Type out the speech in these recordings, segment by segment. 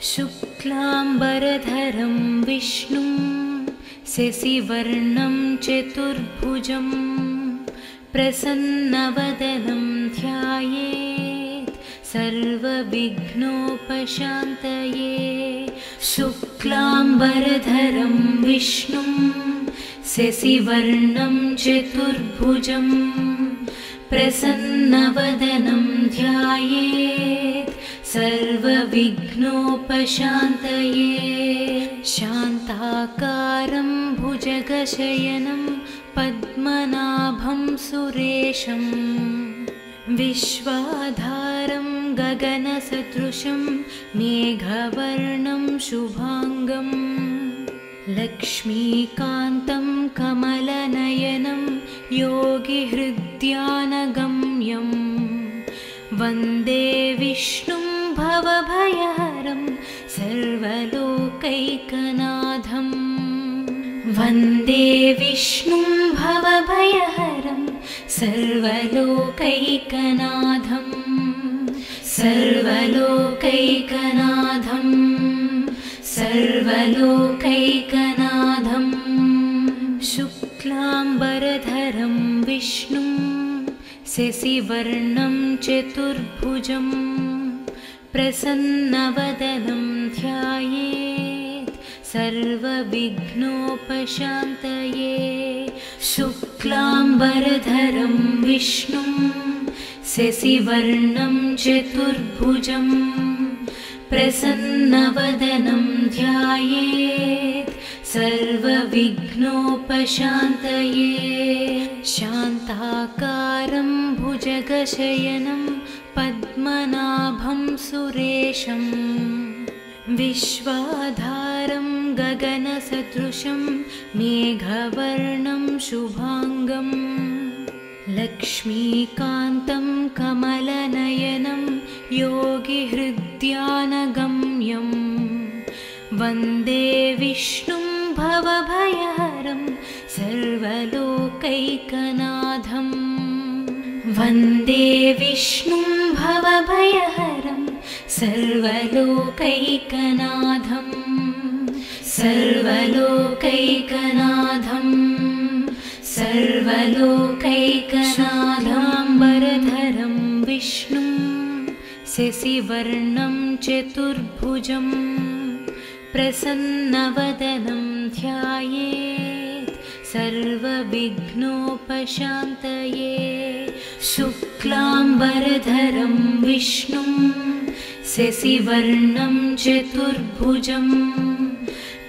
शुक्लाम्बरधरं विष्णुं शशिवर्णं चतुर्भुजं प्रसन्नवदनं ध्यायेत् सर्वविघ्नोपशान्तये। शुक्लाम्बरधरं विष्णुं शशिवर्णं चतुर्भुजं प्रसन्नवदनं ध्यायेत् सर्वविघ्नोपशान्तये। शान्ताकारं भुजगशयनं पद्मनाभं सुरेशं विश्वाधारं गगनसदृशं मेघवर्णं शुभांगं लक्ष्मीकान्तं कमलनयनं योगिहृद्यानगम्यं वन्दे विष्णुं भवभयहरं सर्वलोकैकनाथं। वन्दे विष्णुं भवभयहरं सर्वलोकैकनाथं सर्वलोकैकनाथं सर्वलोकैकनाथं। शुक्लाम्बरधरं विष्णुं शशिवर्णं चतुर्भुजं प्रसन्नवदनं ध्यायेत् सर्वविघ्नोपशान्तये। शुक्लाम्बरधरं विष्णुं शशिवर्णं चतुर्भुजं प्रसन्नवदनं ध्यायेत् सर्वविघ्नोपशान्तये। शान्ताकारं भुजगशयनं पद्मनाभं सुरेशं विश्वाधारं गगनसदृशं मेघवर्णं शुभांगं लक्ष्मीकान्तं कमलनयनं योगिहृद्यानगम्यं वन्दे विष्णुं भवभयहरं सर्वलोकैकनाथं। वन्दे विष्णुं भवभयहरं सर्वलोकैकनाथं सर्वलोकैकनाथं सर्वलोकैकनाथाम्बरधरं विष्णुं शशिवर्णं चतुर्भुजं प्रसन्नवदनं ध्यायेत् सर्वविघ्नोपशान्तये। शुक्लाम्बरधरं विष्णुं शशिवर्णं चतुर्भुजं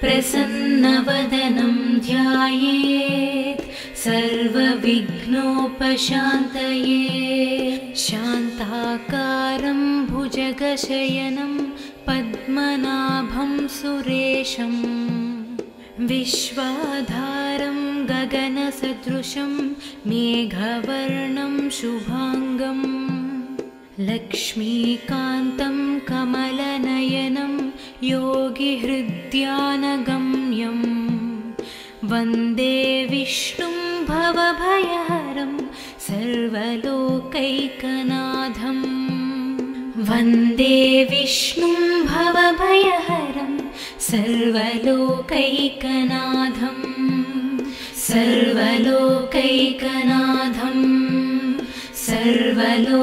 प्रसन्नवदनं ध्यायेत् सर्वविघ्नोपशान्तये। शान्ताकारं भुजगशयनं पद्मनाभं सुरेशं विश्वाधारं गगनसदृशं मेघवर्णं शुभांगं लक्ष्मीकान्तं कमलनयनं योगिहृद्यानगम्यं वन्दे विष्णुं भवभयहरं सर्वलोकैकनाथं। वन्दे विष्णुं भवभयहरं सर्वलोकैकनाथं सर्वलोकैकनाथं सर्वलोकैकनाथम्।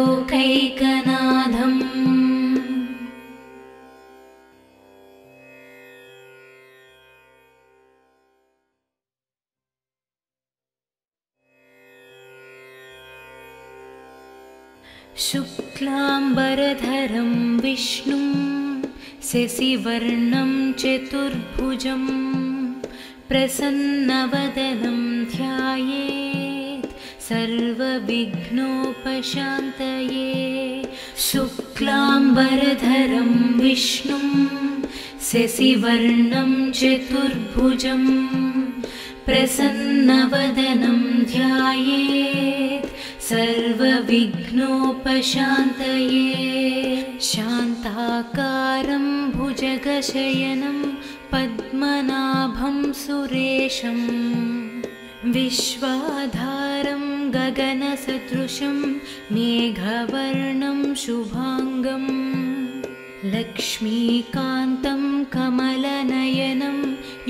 शुक्लाम्बरधरं विष्णुं शशिवर्णं चतुर्भुजं प्रसन्नवदनं ध्यायेत् सर्वविघ्नोपशान्तये। शुक्लाम्बरधरं विष्णुं शशिवर्णं चतुर्भुजं प्रसन्नवदनं ध्यायेत् सर्वविघ्नोपशान्तये। शान्ताकारं भुजगशयनं पद्मनाभं सुरेशं विश्वाधारं गगनसदृशं मेघवर्णं शुभांगं लक्ष्मीकान्तं कमलनयनं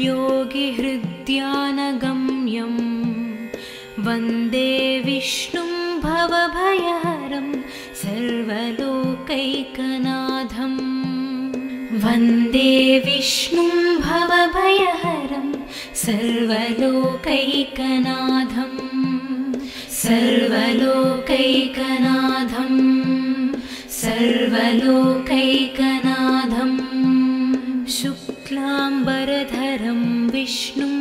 योगिहृद्यानगम्यं वन्दे विष्णुं भवभयहरं सर्वलोकैकनाथं वन्दे विष्णुं भवभयहरं सर्वलोकैकनाथं सर्वलोकैकनाथं सर्वलोकैकनाथं शुक्लाम्बरधरं विष्णुं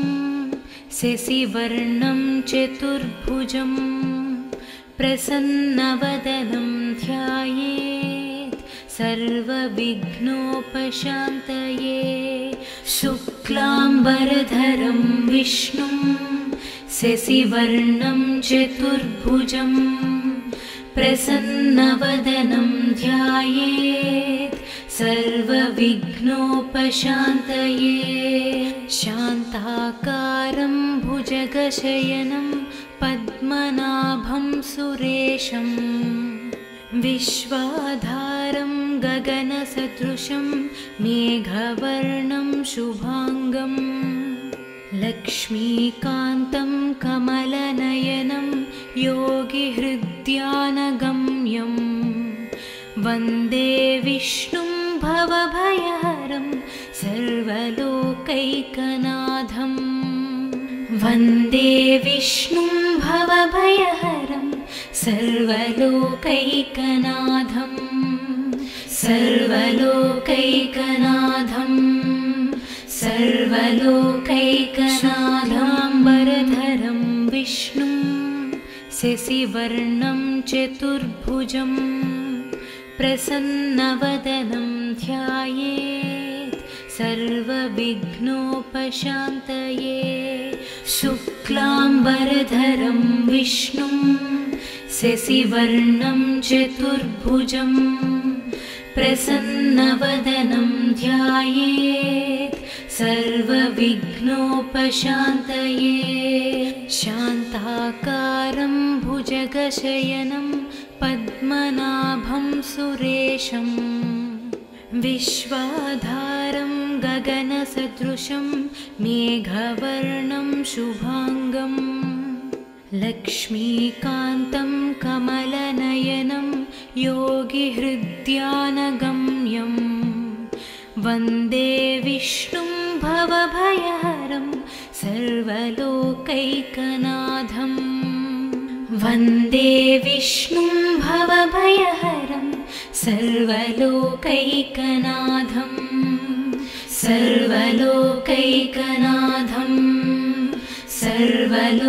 शशिवर्णं चतुर्भुजं प्रसन्नवदनं ध्यायेत् सर्वविघ्नोपशान्तये शुक्लाम्बरधरं विष्णुं शशिवर्णं चतुर्भुजं प्रसन्नवदनं ध्यायेत् सर्वविघ्नोपशान्तये शान्ताकारं भुजगशयनं पद्मनाभं सुरेशं विश्वाधारं गगनसदृशं मेघवर्णं शुभाङ्गं लक्ष्मीकान्तं कमलनयनं योगिहृद्यानगम्यं वन्दे विष्णुं भवभयहरं सर्वलोकैकनाथं वन्दे विष्णुं भवभयहरं सर्वलोकैकनाथं सर्वलोकैकनाथं सर्वलोकैकनाथाम्बरधरं विष्णुं शशिवर्णं चतुर्भुजं प्रसन्नवदनं ध्यायेत् सर्वविघ्नोपशान्तये शुक्लाम्बरधरं विष्णुं शशिवर्णं चतुर्भुजं प्रसन्नवदनं ध्यायेत् सर्वविघ्नोपशान्तये शान्ताकारं भुजगशयनं पद्मनाभं सुरेशं विश्वाधारं गगनसदृशं मेघवर्णं शुभाङ्गं लक्ष्मीकान्तं कमलनयनं योगिहृद्यानगम्यं वन्दे विष्णुं भवभयहरं सर्वलोकैकनाथं वन्दे विष्णुं भवभयहरं सर्वलोकैकनाथं सर्वलोकैकनाथं सर्वलोकैकनाथम्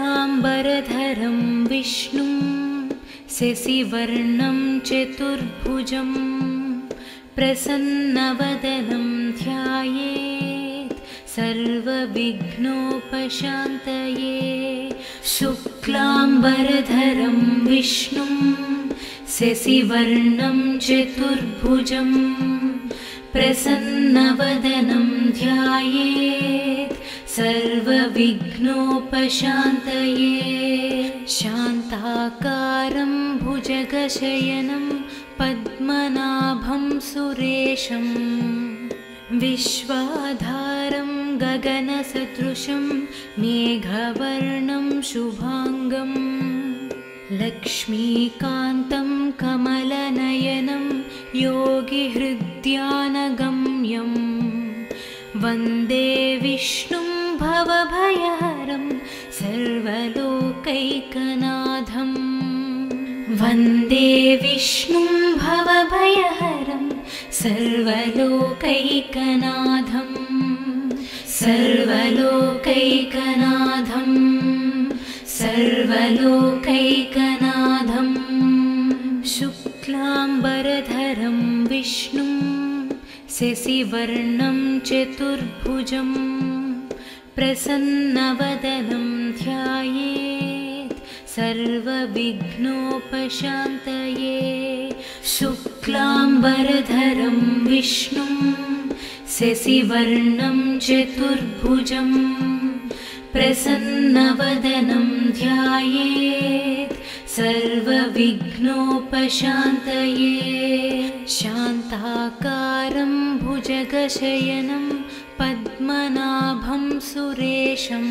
शुक्लाम्बरधरं विष्णुं शशिवर्णं चतुर्भुजं प्रसन्नवदनं ध्यायेत् सर्वविघ्नोपशान्तये शुक्लाम्बरधरं विष्णुं शशिवर्णं चतुर्भुजं प्रसन्नवदनं ध्यायेत् सर्वविघ्नोपशान्तये शान्ताकारं भुजगशयनं पद्मनाभं सुरेशं विश्वाधारं गगनसदृशं मेघवर्णं शुभाङ्गं लक्ष्मीकान्तं कमलनयनं योगिहृद्यानगम्यं वन्दे विष्णुं भवभयहरं सर्वलोकैकनाथं वन्दे विष्णुं भवभयहरं सर्वलोकैकनाथं सर्वलोकैकनाथं सर्वलोकैकनाथं शुक्लाम्बरधरं विष्णुं शशिवर्णं चतुर्भुजं प्रसन्नवदनं ध्यायेत् सर्वविघ्नोपशान्तये शुक्लाम्बरधरं विष्णुं शशिवर्णं चतुर्भुजं प्रसन्नवदनं ध्यायेत् सर्वविघ्नोपशान्तये शान्ताकारं भुजगशयनं पद्मनाभं सुरेशं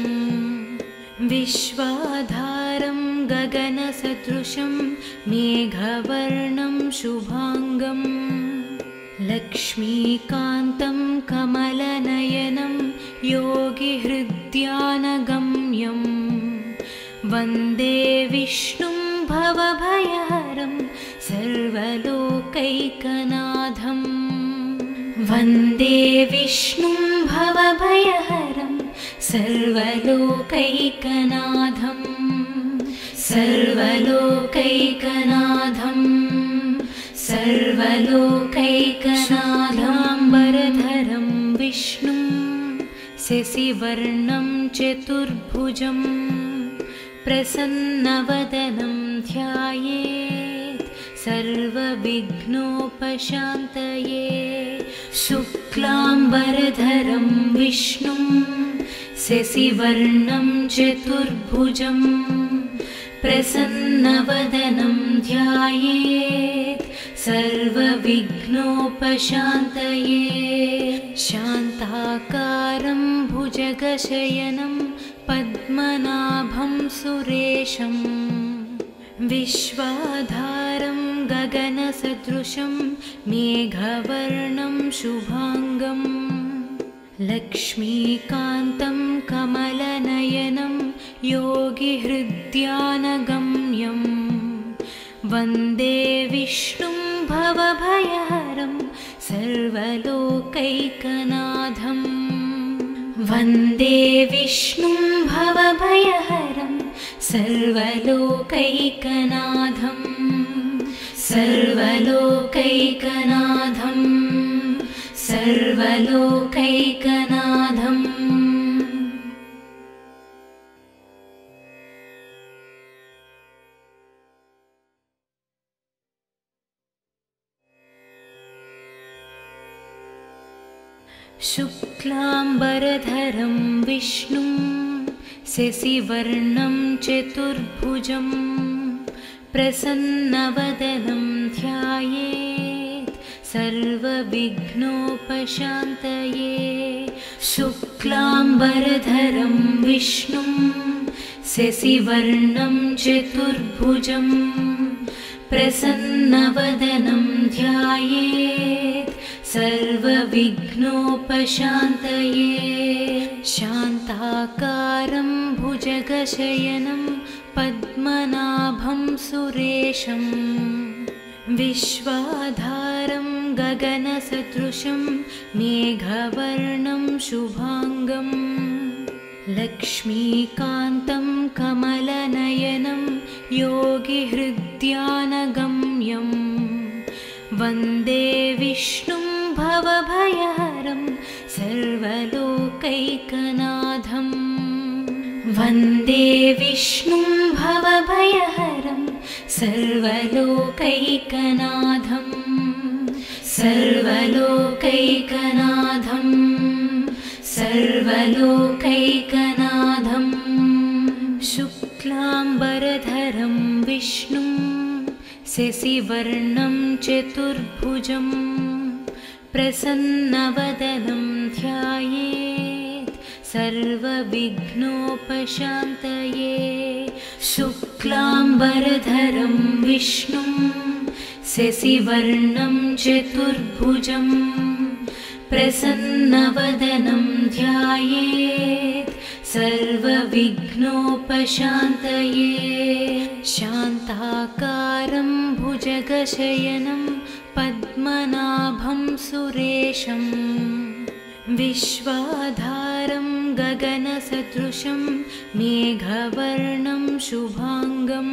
विश्वाधारं गगनसदृशं मेघवर्णं शुभांगं लक्ष्मीकान्तं कमलनयनं योगिहृद्यानगम्यं वन्दे विष्णुं भवभयहरं सर्वलोकैकनाथं वन्दे विष्णुं भवभयहरं सर्वलोकैकनाथं सर्वलोकैकनाथं सर्वलोकैकनाथाम्बरधरं विष्णुं शशिवर्णं चतुर्भुजं प्रसन्नवदनं ध्यायेत् सर्वविघ्नोपशान्तये शुक्लाम्बरधरं विष्णुं शशिवर्णं चतुर्भुजं प्रसन्नवदनं ध्यायेत् सर्वविघ्नोपशान्तये शान्ताकारं भुजगशयनं पद्मनाभं सुरेशं विश्वाधारं गगनसदृशं मेघवर्णं शुभांगं लक्ष्मीकान्तं कमलनयनं योगिहृद्यानगम्यं वन्दे विष्णुं भवभयहरं सर्वलोकैकनाथं वन्दे विष्णुं भवभयहरं सर्वलोकैकनाथं सर्वलोकैकनाथं सर्वलोकैकनाथम् शुक्लाम्बरधरं विष्णुं शशिवर्णं चतुर्भुजं प्रसन्नवदनं ध्यायेत् सर्वविघ्नोपशान्तये शुक्लाम्बरधरं विष्णुं शशिवर्णं चतुर्भुजं प्रसन्नवदनं ध्यायेत् सर्वविघ्नोपशान्तये शान्ताकारं भुजगशयनं पद्मनाभं सुरेशं विश्वाधारं गगनसदृशं मेघवर्णं शुभांगं लक्ष्मीकान्तं कमलनयनं योगिहृद्यानगम्यं वन्दे विष्णुं भवभयहरं सर्वलोकैकनाथं वन्दे विष्णुं भवभयहरं सर्वलोकैकनाथं सर्वलोकैकनाथं सर्वलोकैकनाथं शुक्लाम्बरधरं विष्णुं शशिवर्णं चतुर्भुजं प्रसन्नवदनं ध्यायेत् सर्वविघ्नोपशान्तये शुक्लाम्बरधरं विष्णुं शशिवर्णं चतुर्भुजं प्रसन्नवदनं ध्यायेत् सर्वविघ्नोपशान्तये शान्ताकारं भुजगशयनं पद्मनाभं सुरेशं विश्वाधारं गगनसदृशं मेघवर्णं शुभांगं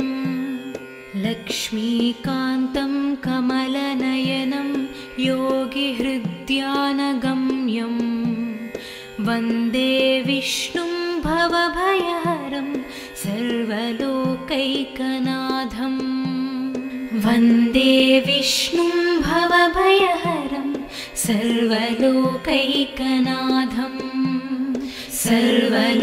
लक्ष्मीकान्तं कमलनयनं योगिहृद्यानगम्यं वन्दे विष्णुं भवभयहरं सर्वलोकैकनाथं वन्दे विष्णुं भवभयहरं सर्वलोकैकनाथं सर्वलोकैकनाथं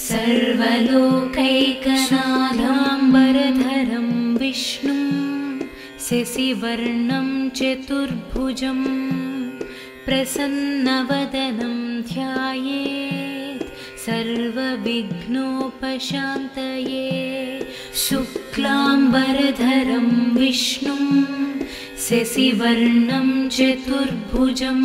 सर्वलोकैकनाथाम्बरधरं विष्णुं शशिवर्णं चतुर्भुजं प्रसन्नवदनं ध्यायेत् सर्वविघ्नोपशान्तये शुक्लाम्बरधरं विष्णुं शशिवर्णं चतुर्भुजं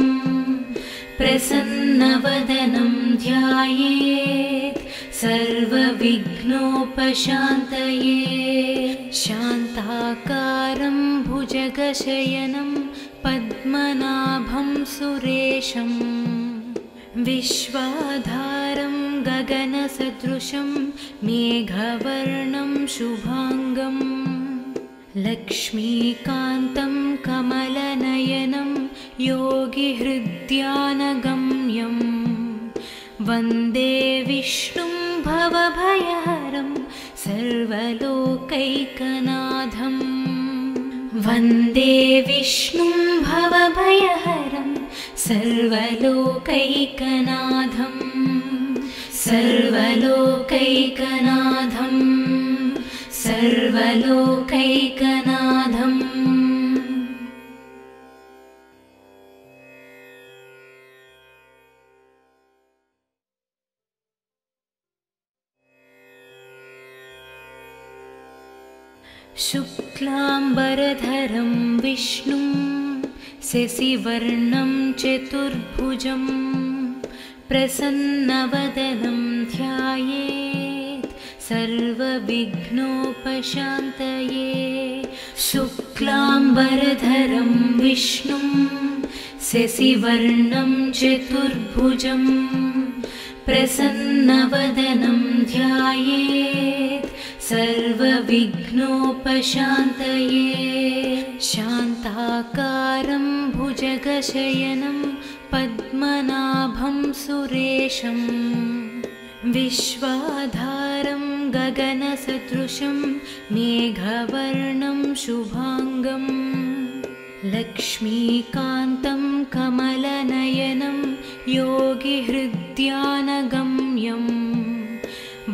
प्रसन्नवदनं ध्यायेत् सर्वविघ्नोपशान्तये शान्ताकारं भुजगशयनं पद्मनाभं सुरेशं विश्वाधारं गगनसदृशं मेघवर्णं शुभांगं लक्ष्मीकान्तं कमलनयनं योगिहृद्यानगम्यं वन्दे विष्णुं भवभयहरं सर्वलोकैकनाथं वन्दे विष्णुं भवभयहरं सर्वलोकैकनाथं सर्वलोकैकनाथं सर्वलोकैकनाथम् शुक्लाम्बरधरं विष्णुं शशिवर्णं चतुर्भुजं प्रसन्नवदनं ध्यायेत् सर्वविघ्नोपशान्तये शुक्लाम्बरधरं विष्णुं शशिवर्णं चतुर्भुजं प्रसन्नवदनं ध्यायेत् सर्वविघ्नोपशान्तये शान्ताकारं भुजगशयनं पद्मनाभं सुरेशं विश्वाधारं गगनसदृशं मेघवर्णं शुभांगं लक्ष्मीकान्तं कमलनयनं योगिहृद्यानगम्यं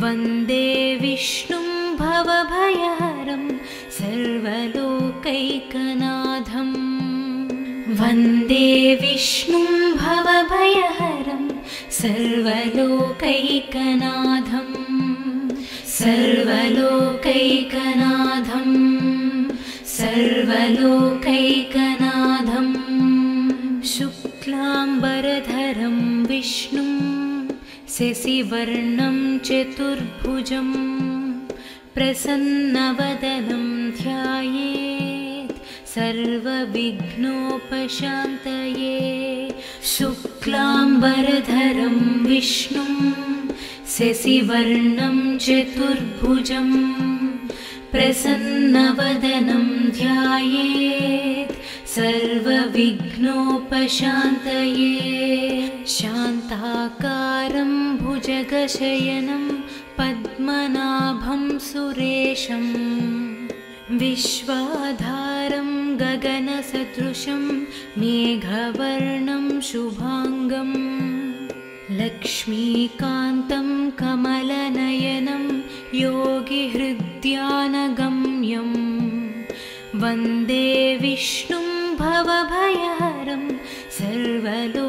वन्दे विष्णुं भवभयहरं सर्वलोकैकनाथं वन्दे विष्णुं भवभयहरं सर्वलोकैकनाथं सर्वलोकैकनाथं सर्वलोकैकनाथं शुक्लाम्बरधरं विष्णुं शशिवर्णं चतुर्भुजं प्रसन्नवदनं ध्यायेत् सर्वविघ्नोपशान्तये शुक्लाम्बरधरं विष्णुं शशिवर्णं चतुर्भुजं प्रसन्नवदनं ध्यायेत् सर्वविघ्नोपशान्तये शान्ताकारं भुजगशयनं पद्मनाभं सुरेशं विश्वाधारं गगनसदृशं मेघवर्णं शुभांगं लक्ष्मीकान्तं कमलनयनं योगिहृद्यानगम्यं वन्दे विष्णुं भवभयहरं सर्वलोकैकनाथं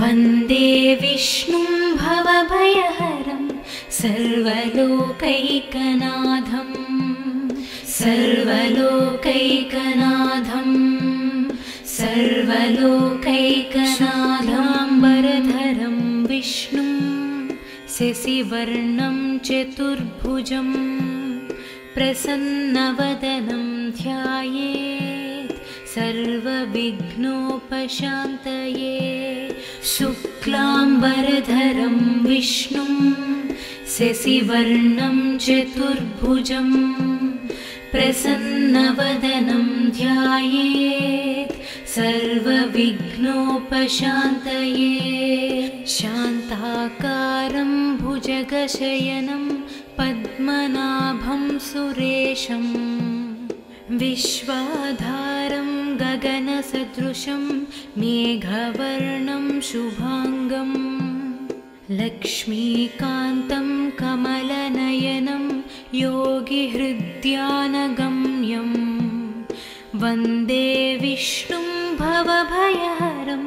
वन्दे विष्णुं भवभयहरं सर्वलोकैकनाथं सर्वलोकैकनाथं सर्वलोकैकनाथाम्बरधरं विष्णुं शशिवर्णं चतुर्भुजं प्रसन्नवदनं ध्यायेत् सर्वविघ्नोपशान्तये शुक्लाम्बरधरं विष्णुं शशिवर्णं चतुर्भुजं प्रसन्नवदनं ध्यायेत् सर्वविघ्नोपशान्तये शान्ताकारं भुजगशयनं पद्मनाभं सुरेशं विश्वाधारं गगनसदृशं मेघवर्णं शुभांगं लक्ष्मीकान्तं कमलनयनं योगिहृद्यानगम्यं वन्दे विष्णुं भवभयहरं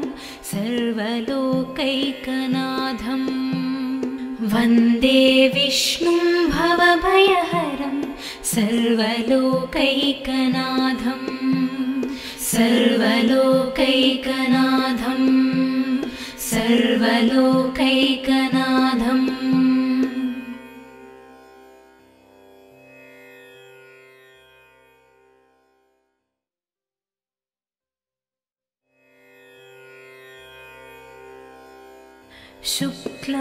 सर्वलोकैकनाथं वन्दे विष्णुं भवभयहरं सर्वलोकैकनाथं सर्वलोकैकनाथं सर्वलोकैकनाथम्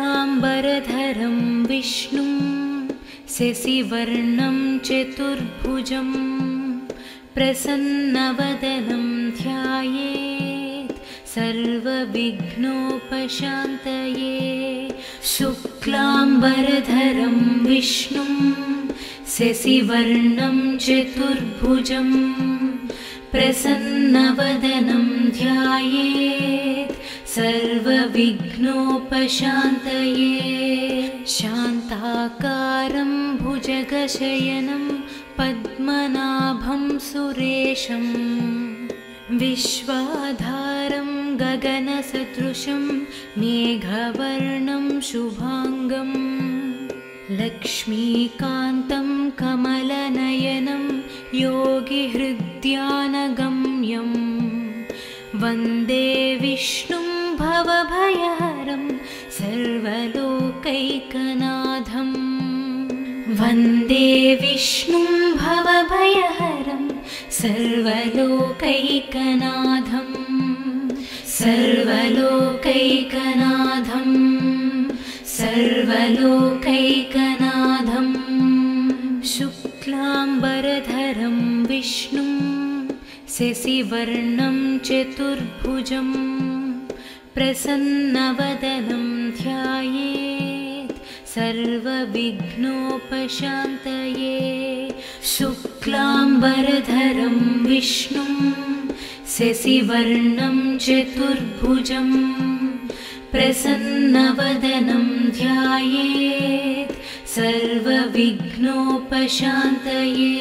शुक्लाम्बरधरं विष्णुं शशिवर्णं चतुर्भुजं प्रसन्नवदनं ध्यायेत् सर्वविघ्नोपशान्तये शुक्लाम्बरधरं विष्णुं शशिवर्णं चतुर्भुजं प्रसन्नवदनं ध्यायेत् सर्वविघ्नोपशान्तये शान्ताकारं भुजगशयनं पद्मनाभं सुरेशं विश्वाधारं गगनसदृशं मेघवर्णं शुभांगं लक्ष्मीकान्तं कमलनयनं योगिहृद्यानगम्यं वन्दे विष्णुं भवभयहरं सर्वलोकैकनाथं वन्दे विष्णुं भवभयहरं सर्वलोकैकनाथं सर्वलोकैकनाथं सर्वलोकैकनाथम् शुक्लाम्बरधरं विष्णुं शशिवर्णं चतुर्भुजं प्रसन्नवदनं ध्यायेत् सर्वविघ्नोपशान्तये शुक्लाम्बरधरं विष्णुं शशिवर्णं चतुर्भुजं प्रसन्नवदनं ध्यायेत् सर्वविघ्नोपशान्तये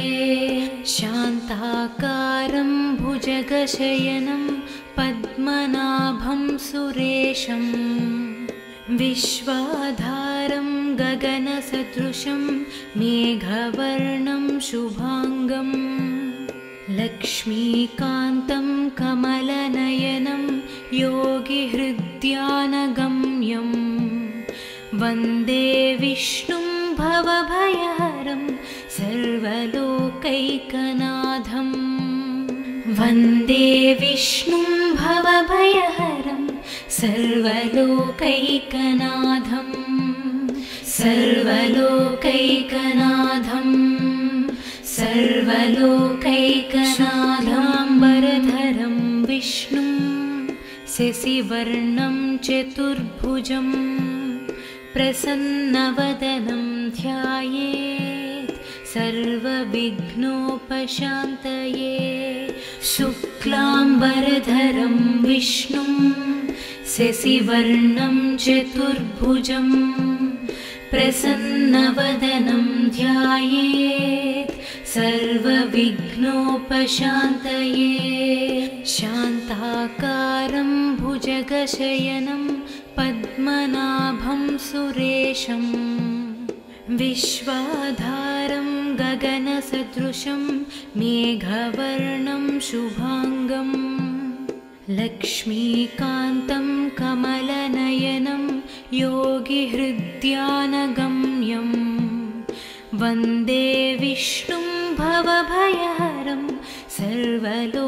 शान्ताकारं भुजगशयनं पद्मनाभं सुरेशं विश्वाधारं गगनसदृशं मेघवर्णं शुभांगं लक्ष्मीकान्तं कमलनयनं योगिहृद्यानगम्यं वन्दे विष्णुं भवभयहरं सर्वलोकैकनाथं वन्दे विष्णुं भवभयहरं सर्वलोकैकनाथं सर्वलोकैकनाथं सर्वलोकैकनाथाम्बरधरं विष्णुं शशिवर्णं चतुर्भुजं प्रसन्नवदनं ध्यायेत् सर्वविघ्नोपशान्तये शुक्लाम्बरधरं विष्णुं शशिवर्णं चतुर्भुजं प्रसन्नवदनं ध्यायेत् सर्वविघ्नोपशान्तये शान्ताकारं भुजगशयनं पद्मनाभं सुरेशं विश्वाधारं गगनसदृशं मेघवर्णं शुभांगं लक्ष्मीकान्तं कमलनयनं योगिहृद्यानगम्यं वन्दे विष्णुं भवभयहरं सर्वलोकैकनाथं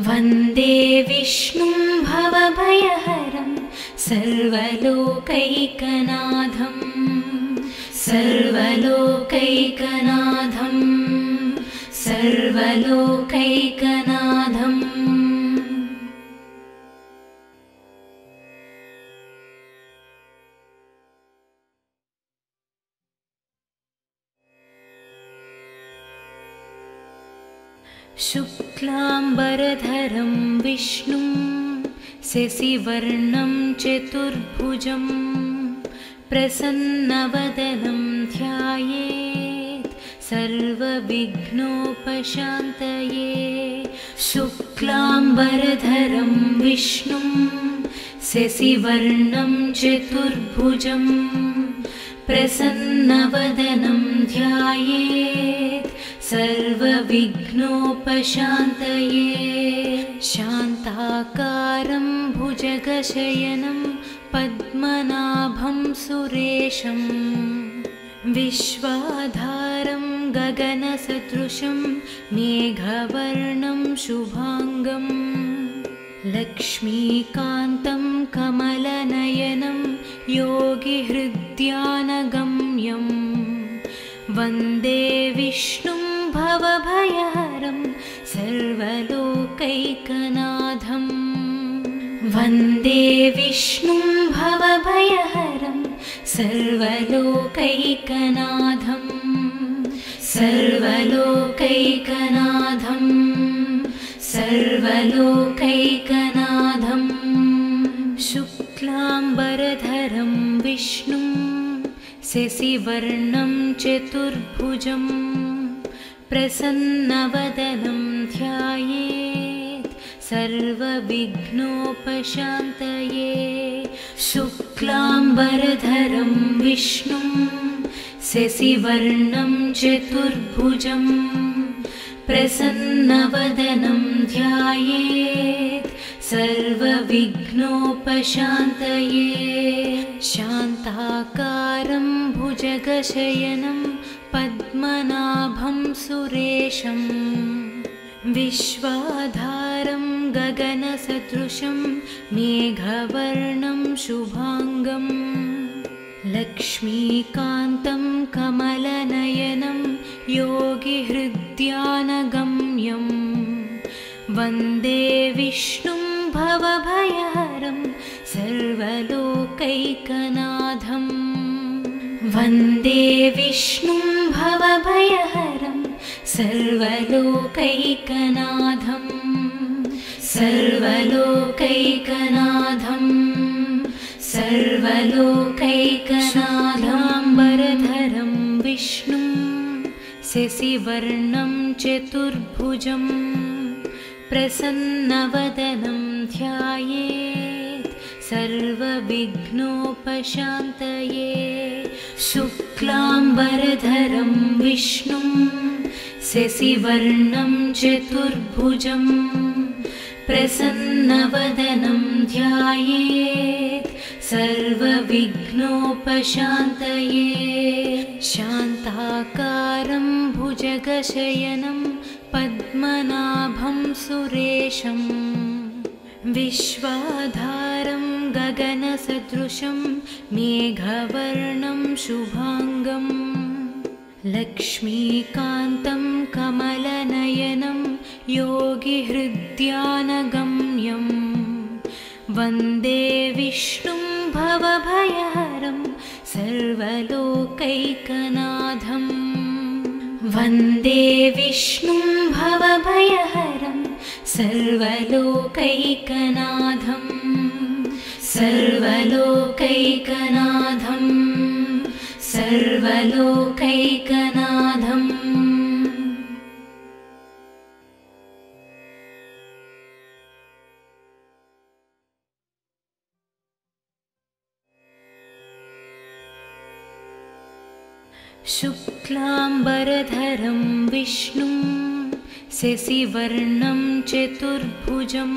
वन्दे विष्णुं भवभयहरं सर्वलोकैकनाथं सर्वलोकैकनाथं सर्वलोकैकनाथम् शुक्लाम्बरधरं विष्णुं शशिवर्णं चतुर्भुजं प्रसन्नवदनं ध्यायेत् सर्वविघ्नोपशान्तये। शुक्लाम्बरधरं विष्णुं शशिवर्णं चतुर्भुजं प्रसन्नवदनं ध्यायेत् सर्वविघ्नोपशान्तये। शान्ताकारं भुजगशयनं पद्मनाभं सुरेशं विश्वाधारं गगनसदृशं मेघवर्णं शुभांगं लक्ष्मीकान्तं कमलनयनं योगिहृद्यानगम्यं वन्दे विष्णुं भवभयहरं सर्वलोकैकनाथं। वन्दे विष्णुं भवभयहरं सर्वलोकैकनाथं सर्वलोकैकनाथं सर्वलोकैकनाथं। शुक्लाम्बरधरं विष्णुं शशिवर्णं चतुर्भुजं प्रसन्नवदनं ध्यायेत् सर्वविघ्नोपशान्तये। शुक्लाम्बरधरं विष्णुं शशिवर्णं चतुर्भुजं प्रसन्नवदनं ध्यायेत् सर्वविघ्नोपशान्तये। शान्ताकारं भुजगशयनं पद्मनाभं सुरेशं विश्वाधारं गगनसदृशं मेघवर्णं शुभांगं लक्ष्मीकान्तं कमलनयनं योगिहृद्यानगम्यं वन्दे विष्णुं भवभयहरं सर्वलोकैकनाथं। वन्दे विष्णुं भवभयहरं सर्वलोकैकनाथं सर्वलोकैकनाथं सर्वलोकैकनाथाम्बरधरं विष्णुं शशिवर्णं चतुर्भुजं प्रसन्नवदनं ध्यायेत् सर्वविघ्नोपशान्तये। शुक्लाम्बरधरं विष्णुं शशिवर्णं चतुर्भुजं प्रसन्नवदनं ध्यायेत् सर्वविघ्नोपशान्तये। शान्ताकारं भुजगशयनं पद्मनाभं सुरेशं विश्वाधारं गगनसदृशं मेघवर्णं शुभांगं लक्ष्मीकान्तं कमलनयनं योगिहृद्यानगम्यं वन्दे विष्णुं भवभयहरं सर्वलोकैकनाथं। वन्दे विष्णुं भवभयहरं सर्वलोकैकनाथं सर्वलोकैकनाथं सर्वलोकैकनाथं। शुक्लाम्बरधरं विष्णुं शशिवर्णं चतुर्भुजं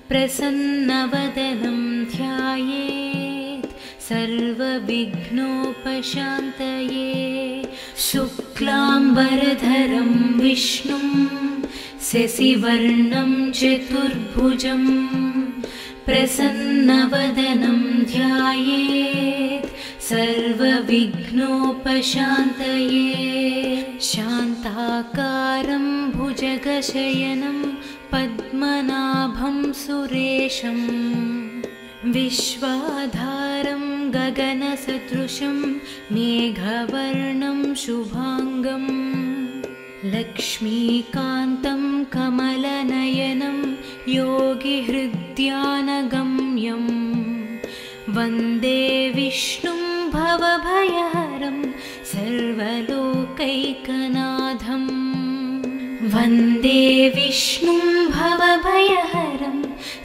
प्रसन्नवदनं ध्यायेत् सर्वविघ्नोपशान्तये। शुक्लाम्बरधरं विष्णुं शशिवर्णं चतुर्भुजं प्रसन्नवदनं ध्यायेत् सर्वविघ्नोपशान्तये। शान्ताकारं भुजगशयनं पद्मनाभं सुरेशं विश्वाधारं गगनसदृशं मेघवर्णं शुभांगं लक्ष्मीकान्तं कमलनयनं योगिहृद्यानगम्यं वन्दे विष्णुं भवभयहरं सर्वलोकैकनाथं वन्दे विष्णुं भवभयहरं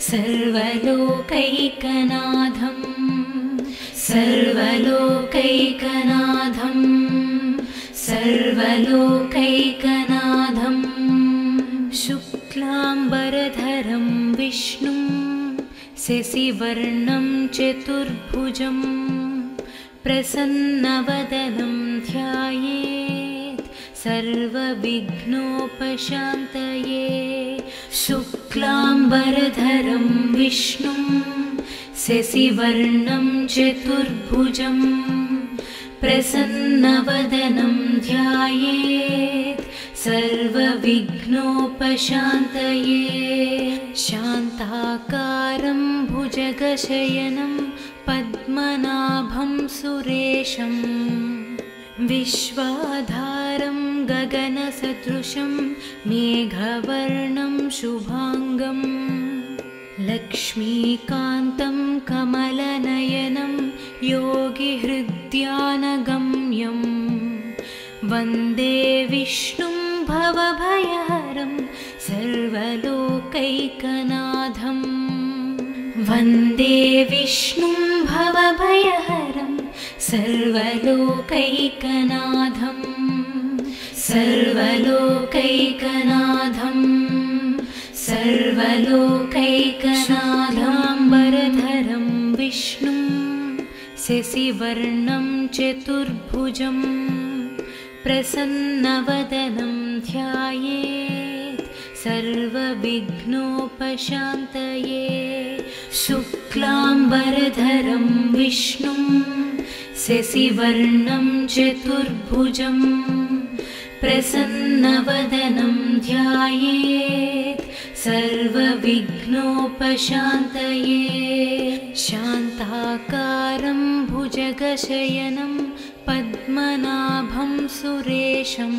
सर्वलोकैकनाथं सर्वलोकैकनाथं सर्वलोकैकनाथं शुक्लाम्बरधरं विष्णुं शशिवर्णं चतुर्भुजं प्रसन्नवदनं ध्यायेत् सर्वविघ्नोपशान्तये शुक्लाम्बरधरं विष्णुं शशिवर्णं चतुर्भुजं प्रसन्नवदनं ध्यायेत् सर्वविघ्नोपशान्तये शान्ताकारं भुजगशयनं पद्मनाभं सुरेशं विश्वाधारं गगनसदृशं मेघवर्णं शुभाङ्गं लक्ष्मीकान्तं कमलनयनं योगिहृद्यानगम्यं वन्दे विष्णुं भवभयहरं सर्वलोकैकनाथं वन्दे विष्णुं भवभयहरं सर्वलोकैकनाथं सर्वलोकैकनाथं सर्वलोकैकनाथाम्बरधरं विष्णुं शशिवर्णं चतुर्भुजं प्रसन्नवदनं ध्यायेत् सर्वविघ्नोपशान्तये शुक्लाम्बरधरं विष्णुं शशिवर्णं चतुर्भुजं प्रसन्नवदनं ध्यायेत् सर्वविघ्नोपशान्तये शान्ताकारं भुजगशयनं पद्मनाभं सुरेशं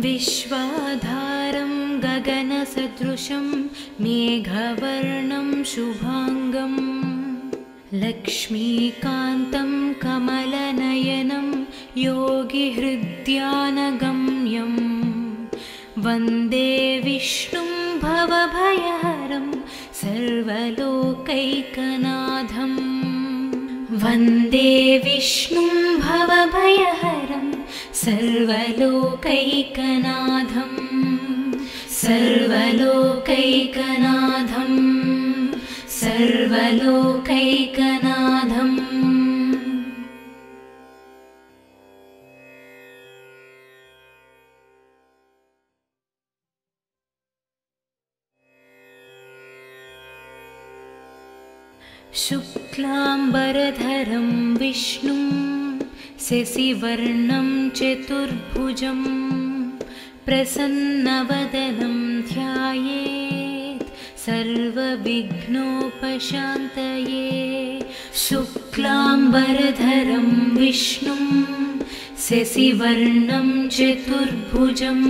विश्वाधारं गगनसदृशं मेघवर्णं शुभाङ्गं लक्ष्मीकान्तं कमलनयनं योगिहृद्यानगम्यं वन्दे विष्णुं भवभयहरं सर्वलोकैकनाथं वन्दे विष्णुं भवभयहरं सर्वलोकैकनाथं सर्वलोकैकनाथं सर्वलोकैकनाथं शुक्लाम्बरधरं विष्णुं शशिवर्णं चतुर्भुजं प्रसन्नवदनं ध्यायेत् सर्वविघ्नोपशान्तये शुक्लाम्बरधरं विष्णुं शशिवर्णं चतुर्भुजं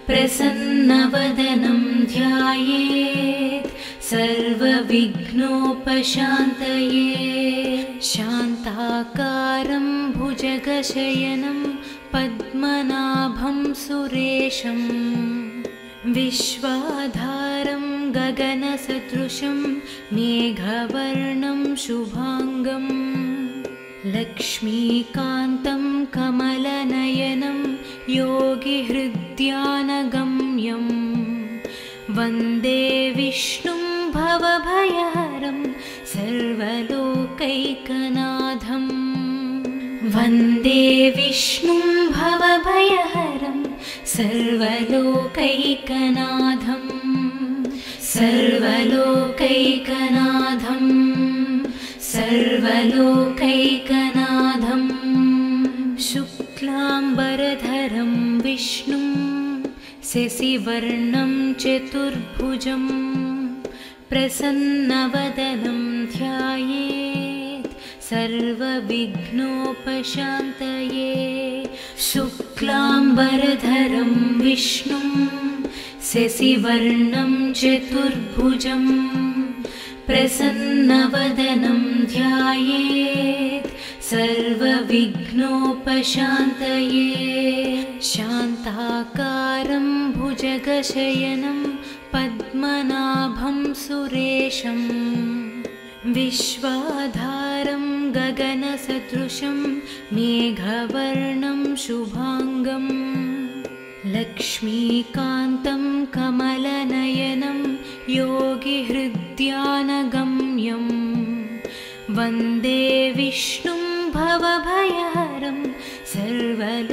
प्रसन्नवदनं ध्यायेत् सर्वविघ्नोपशान्तये शान्ताकारं भुजगशयनं पद्मनाभं सुरेशं विश्वाधारं गगनसदृशं मेघवर्णं शुभाङ्गं लक्ष्मीकान्तं कमलनयनं योगिहृद्यानगम्यं वन्दे विष्णुं भवभयहरं सर्वलोकैकनाथं वन्दे विष्णुं भवभयहरं सर्वलोकैकनाथं सर्वलोकैकनाथं सर्वलोकैकनाथं शुक्लाम्बरधरं विष्णुं शशिवर्णं चतुर्भुजं प्रसन्नवदनं ध्यायेत् सर्वविघ्नोपशान्तये शुक्लाम्बरधरं शुक्लाम्बरधरं विष्णुं शशिवर्णं चतुर्भुजं प्रसन्नवदनं ध्यायेत् सर्वविघ्नोपशान्तये शान्ताकारं भुजगशयनं पद्मनाभं सुरेशं विश्वाधारं गगनसदृशं मेघवर्णं शुभांगं लक्ष्मीकान्तं कमलनयनं योगिहृद्यानगम्यं वन्दे विष्णुं भवभयहरं सर्वलोकैकनाथं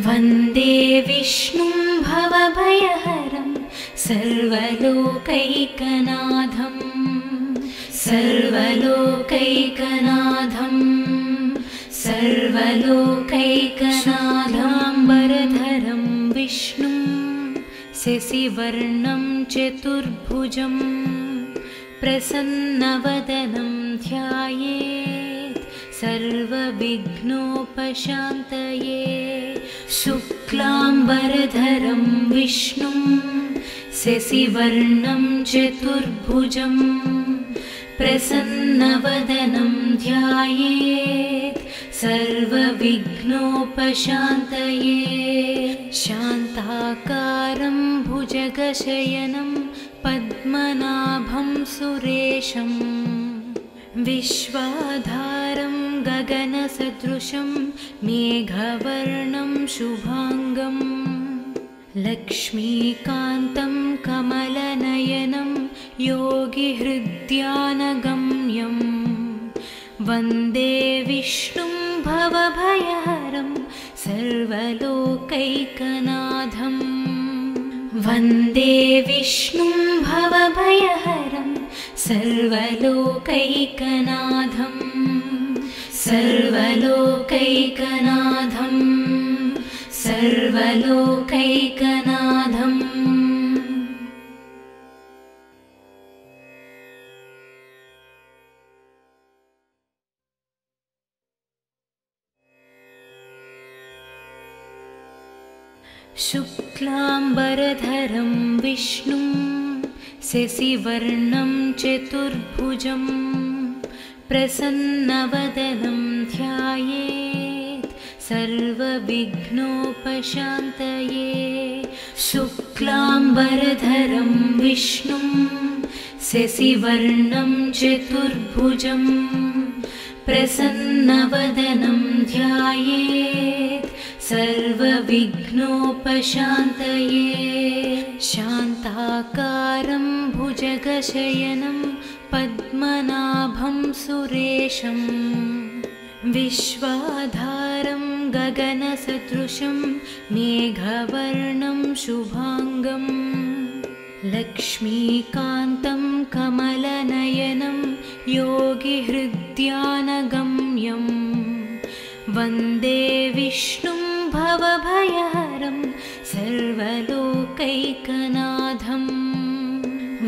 वन्दे विष्णुं भवभयहरं सर्वलोकैकनाथं सर्वलोकैकनाथं सर्वलोकैकनाथाम्बरधरं विष्णुं शशिवर्णं चतुर्भुजं प्रसन्नवदनं ध्यायेत् सर्वविघ्नोपशान्तये शुक्लाम्बरधरं विष्णुं शशिवर्णं चतुर्भुजं प्रसन्नवदनं ध्यायेत् सर्वविघ्नोपशान्तये शान्ताकारं भुजगशयनं पद्मनाभं सुरेशं विश्वाधारं गगनसदृशं मेघवर्णं शुभांगं लक्ष्मीकान्तं कमलनयनं योगिहृद्यानगम्यं वन्दे विष्णुं भवभयहरं सर्वलोकैकनाथं वन्दे विष्णुं भवभयहरं सर्वलोकैकनाथं सर्वलोकैकनाथं सर्वलोकैकनाथम् शुक्लाम्बरधरं विष्णुं शशिवर्णं चतुर्भुजं प्रसन्नवदनं ध्यायेत् सर्वविघ्नोपशान्तये शुक्लाम्बरधरं विष्णुं शशिवर्णं चतुर्भुजं प्रसन्नवदनं ध्यायेत् सर्वविघ्नोपशान्तये शान्ताकारं भुजगशयनं पद्मनाभं सुरेशं विश्वाधारं गगनसदृशं मेघवर्णं शुभांगं लक्ष्मीकान्तं कमलनयनं योगिहृद्यानगम्यं वन्दे विष्णुं भवभयहरं सर्वलोकैकनाथं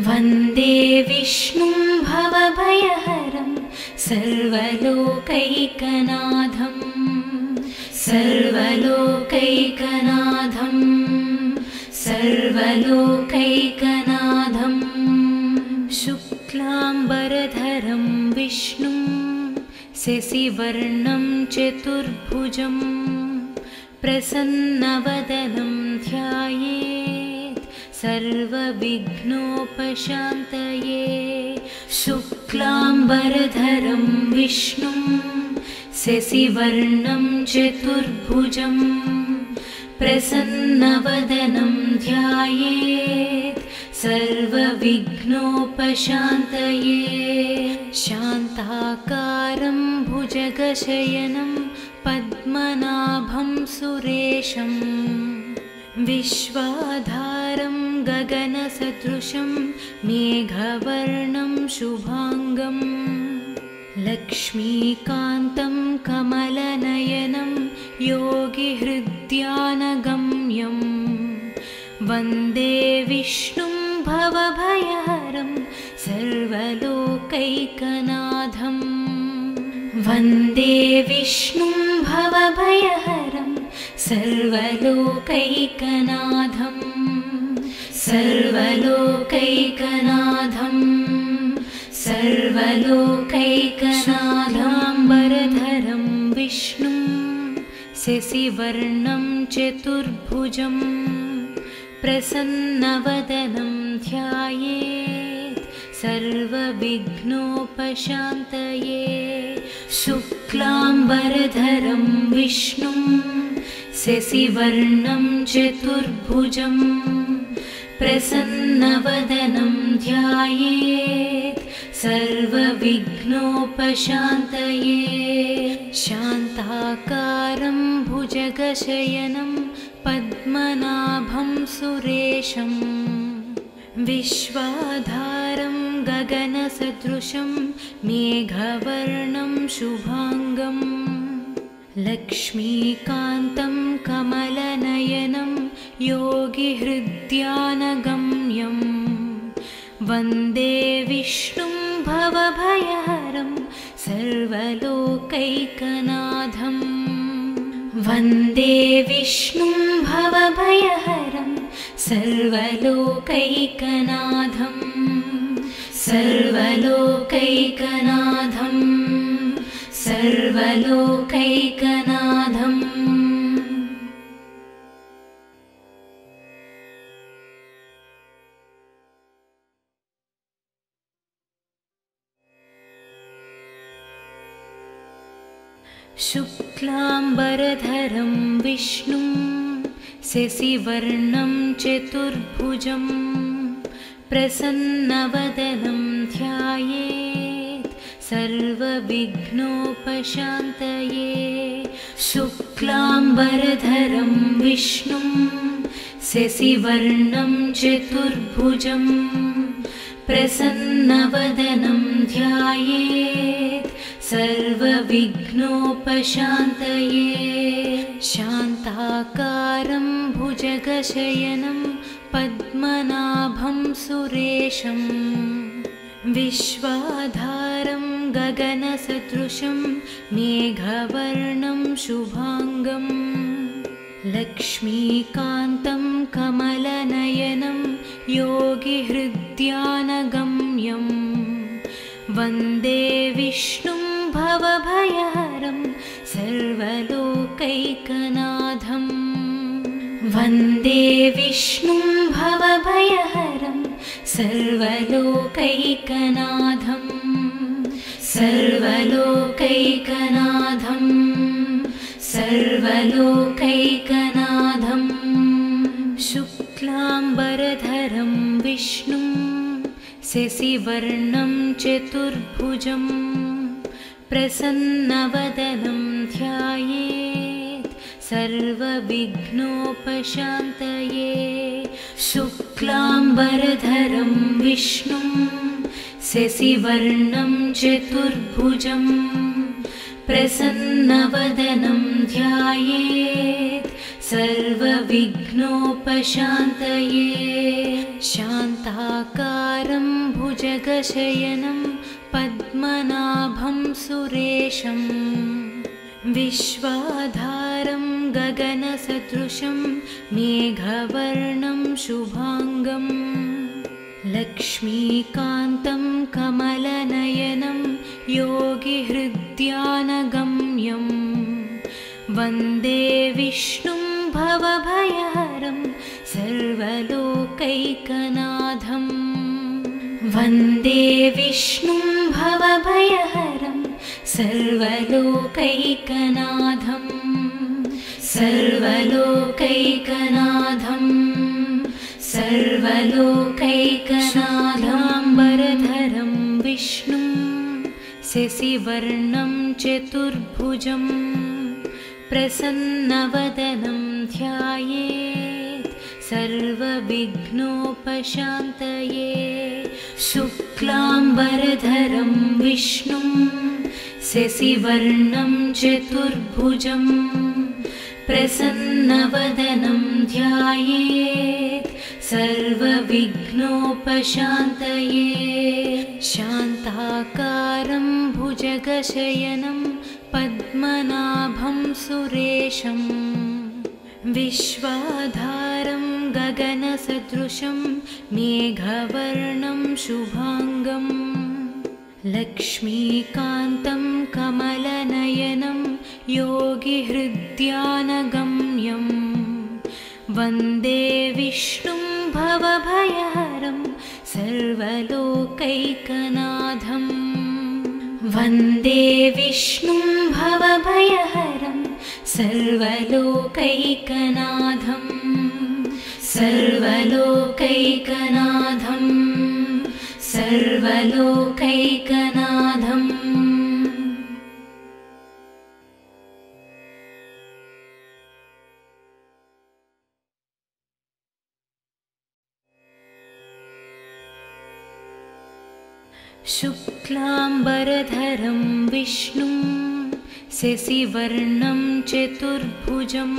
वन्दे विष्णुं भवभयहरं सर्वलोकैकनाथं सर्वलोकैकनाथं सर्वलोकैकनाथं शुक्लाम्बरधरं विष्णुं शशिवर्णं चतुर्भुजं प्रसन्नवदनं ध्यायेत् सर्वविघ्नोपशान्तये शुक्लाम्बरधरं विष्णुं शशिवर्णं चतुर्भुजं प्रसन्नवदनं ध्यायेत् सर्वविघ्नोपशान्तये शान्ताकारं भुजगशयनं पद्मनाभं सुरेशं विश्वाधारं गगनसदृशं मेघवर्णं शुभांगं लक्ष्मीकान्तं कमलनयनं योगिहृद्यानगम्यं वन्दे विष्णुं भवभयहरं सर्वलोकैकनाथं वन्दे विष्णुं भवभयहरं सर्वलोकैकनाथं सर्वलोकैकनाथं सर्वलोकैकनाथाम्बरधरं विष्णुं शशिवर्णं चतुर्भुजं प्रसन्नवदनं ध्यायेत् सर्वविघ्नोपशान्तये शुक्लाम्बरधरं विष्णुं शशिवर्णं चतुर्भुजं प्रसन्नवदनं ध्यायेत् सर्वविघ्नोपशान्तये शान्ताकारं भुजगशयनं पद्मनाभं सुरेशं विश्वाधारं गगनसदृशं मेघवर्णं शुभांगं लक्ष्मीकान्तं कमलनयनं योगिहृद्यानगम्यं वन्दे विष्णुं भवभयहरं सर्वलोकैकनाथं वन्दे विष्णुं भवभयहरं सर्वलोकैकनाथं सर्वलोकैकनाथं सर्वलोकैकनाथम् शुक्लाम्बरधरं विष्णुं शशिवर्णं चतुर्भुजं प्रसन्नवदनं ध्यायेत् सर्वविघ्नोपशान्तये शुक्लाम्बरधरं विष्णुं शशिवर्णं चतुर्भुजं प्रसन्नवदनं ध्यायेत् सर्वविघ्नोपशान्तये शान्ताकारं भुजगशयनं पद्मनाभं सुरेशं विश्वाधारं गगनसदृशं मेघवर्णं शुभांगं लक्ष्मीकान्तं कमलनयनं योगिहृद्यानगम्यं वन्दे विष्णुं भवभयहरं सर्वलोकैकनाथं वन्दे विष्णुं भवभयहरं सर्वलोकैकनाथं सर्वलोकैकनाथं सर्वलोकैकनाथं शुक्लाम्बरधरं विष्णुं शशिवर्णं चतुर्भुजं प्रसन्नवदनं ध्यायेत् सर्वविघ्नोपशान्तये शुक्लाम्बरधरं विष्णुं शशिवर्णं चतुर्भुजं प्रसन्नवदनं ध्यायेत् सर्वविघ्नोपशान्तये शान्ताकारं भुजगशयनं पद्मनाभं सुरेशं विश्वाधारं गगनसदृशं मेघवर्णं शुभांगं लक्ष्मीकान्तं कमलनयनं योगिहृद्यानगम्यं वन्दे विष्णुं भवभयहरं सर्वलोकैकनाथं वन्दे विष्णुं भवभयहरं सर्वलोकैकनाथं सर्वलोकैकनाथं सर्वलोकैकनाथाम्बरधरं विष्णुं शशिवर्णं चतुर्भुजं प्रसन्नवदनं ध्यायेत् सर्वविघ्नोपशान्तये शुक्लाम्बरधरं विष्णुं शशिवर्णं चतुर्भुजं प्रसन्नवदनं ध्यायेत् सर्वविघ्नोपशान्तये शान्ताकारं भुज भुजगशयनं पद्मनाभं सुरेशं विश्वाधारं गगनसदृशं मेघवर्णं शुभांगं लक्ष्मीकान्तं कमलनयनं योगिहृद्यानगम्यं वन्दे विष्णुं भवभयहरं सर्वलोकैकनाथं वन्दे विष्णुं भवभयहरं सर्वलोकैकनाथं सर्वलोकैकनाथं सर्वलोकैकनाथम् शुक्लाम्बरधरं विष्णुं शशिवर्णं चतुर्भुजं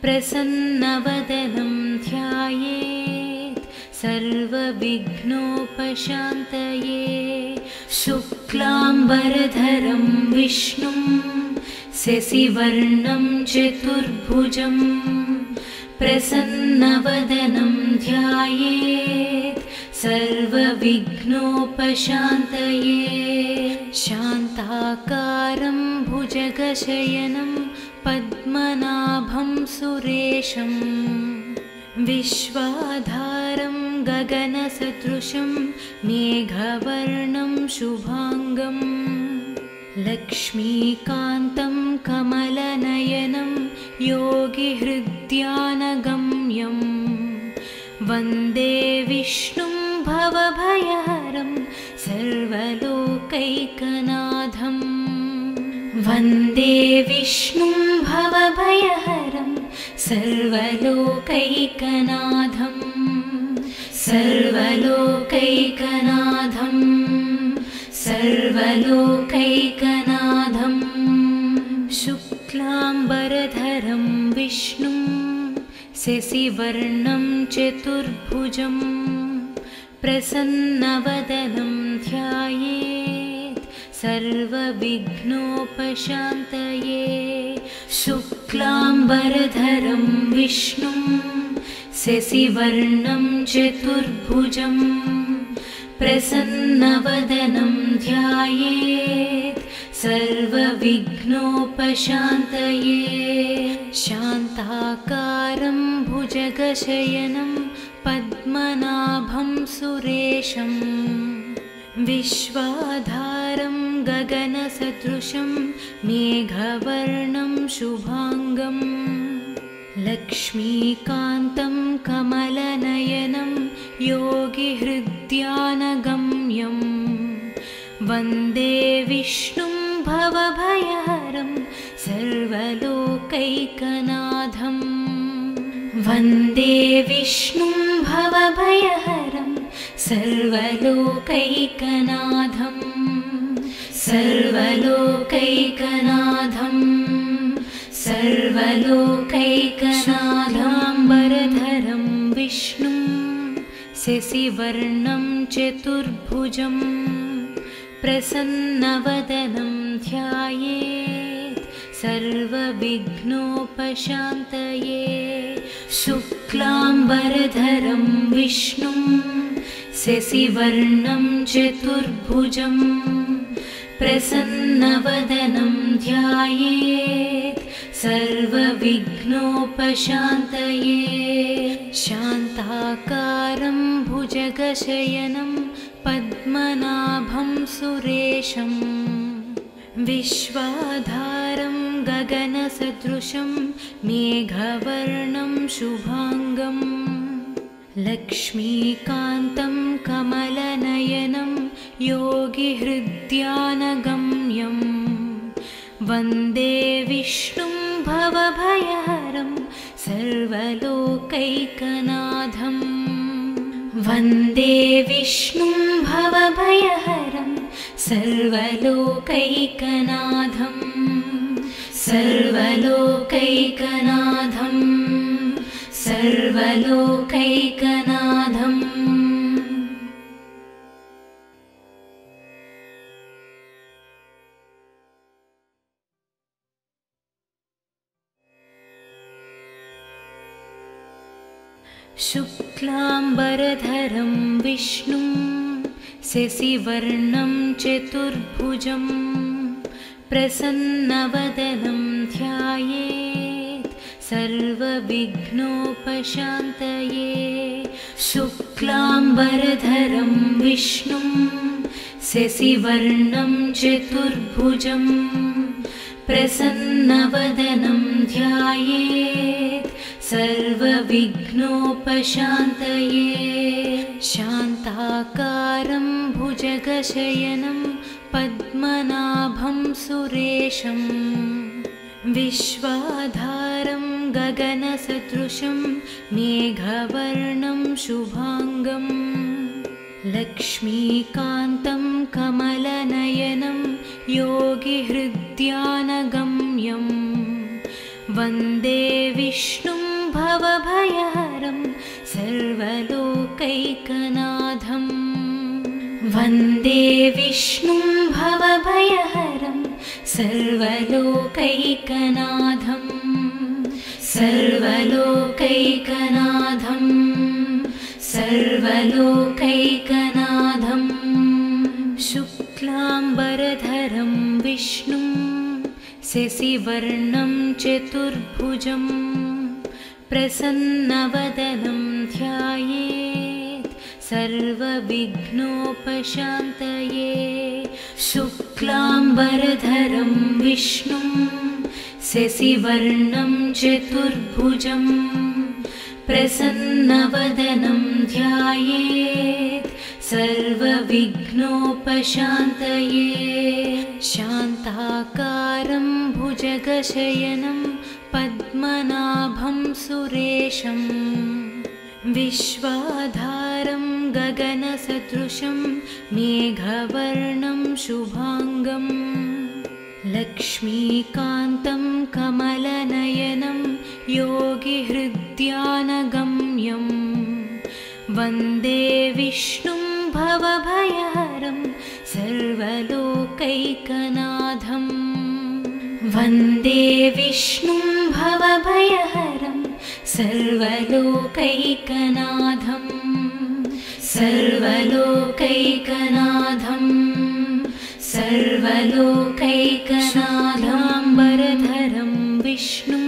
प्रसन्नवदनं ध्यायेत् सर्वविघ्नोपशान्तये शुक्लाम्बरधरं विष्णुं शशिवर्णं चतुर्भुजं प्रसन्नवदनं ध्यायेत् सर्वविघ्नोपशान्तये शान्ताकारं भुजगशयनं पद्मनाभं सुरेशं विश्वाधारं गगनसदृशं मेघवर्णं शुभांगं लक्ष्मीकान्तं कमलनयनं योगिहृद्यानगम्यं वन्दे विष्णुं भवभयहरं सर्वलोकैकनाथं वन्दे विष्णुं भवभयहरं सर्वलोकैकनाथं सर्वलोकैकनाथं सर्वलोकैकनाथं शुक्लाम्बरधरं विष्णुं शशिवर्णं चतुर्भुजं प्रसन्नवदनं ध्यायेत् सर्वविघ्नोपशान्तये शुक्लाम्बरधरं विष्णुं शशिवर्णं चतुर्भुजं प्रसन्नवदनं ध्यायेत् सर्वविघ्नोपशान्तये शान्ताकारं भुजगशयनं पद्मनाभं सुरेशं विश्वाधारं गगनसदृशं मेघवर्णं शुभांगं लक्ष्मीकान्तं कमलनयनं योगिहृद्यानगम्यं वन्दे विष्णुं भवभयहरं सर्वलोकैकनाथं वन्दे विष्णुं भवभयहरं सर्वलोकैकनाथं सर्वलोकैकनाथं सर्वलोकैकनाथाम्बरधरं विष्णुं शशिवर्णं चतुर्भुजं प्रसन्नवदनं ध्यायेत् सर्वविघ्नोपशान्तये शुक्लाम्बरधरं विष्णुं शशिवर्णं चतुर्भुजं प्रसन्नवदनं ध्यायेत् सर्वविघ्नोपशान्तये शान्ताकारं भुजगशयनं पद्मनाभं सुरेशं विश्वाधारं गगनसदृशं मेघवर्णं शुभांगं लक्ष्मीकान्तं कमलनयनं योगिहृद्यानगम्यं वन्दे विष्णुं भवभयहरं सर्वलोकैकनाथं वन्दे विष्णुं भवभयहरं सर्वलोकैकनाथं सर्वलोकैकनाथं सर्वलोकैकनाथम् शुक्लाम्बरधरं विष्णुं शशिवर्णं चतुर्भुजं प्रसन्नवदनं ध्यायेत् सर्वविघ्नोपशान्तये। शुक्लाम्बरधरं विष्णुं शशिवर्णं चतुर्भुजं प्रसन्नवदनं ध्यायेत् सर्वविघ्नोपशान्तये। शान्ताकारं भुजगशयनं पद्मनाभं सुरेशं विश्वाधारं गगनसदृशं मेघवर्णं शुभांगं लक्ष्मीकान्तं कमलनयनं योगिहृद्यानगम्यं वन्दे विष्णुं भवभयहरं सर्वलोकैकनाथं। वन्दे विष्णुं भवभयहरं सर्वलोकैकनाथं सर्वलोकैकनाथं सर्वलोकैकनाथं। शुक्लाम्बरधरं विष्णुं शशिवर्णं चतुर्भुजं प्रसन्नवदनं ध्यायेत् सर्वविघ्नोपशान्तये। शुक्लाम्बरधरं विष्णुं शशिवर्णं चतुर्भुजं प्रसन्नवदनं ध्यायेत् सर्वविघ्नोपशान्तये। शान्ताकारं भुजगशयनं पद्मनाभं सुरेशं विश्वाधारं गगनसदृशं मेघवर्णं शुभांगं लक्ष्मीकान्तं कमलनयनं योगिहृद्यानगम्यं वन्दे विष्णुं भवभयहरं सर्वलोकैकनाथं। वन्दे विष्णुं भवभयहरं सर्वलोकैकनाथं सर्वलोकैकनाथं सर्वलोकैकनाथाम्बरधरं विष्णुं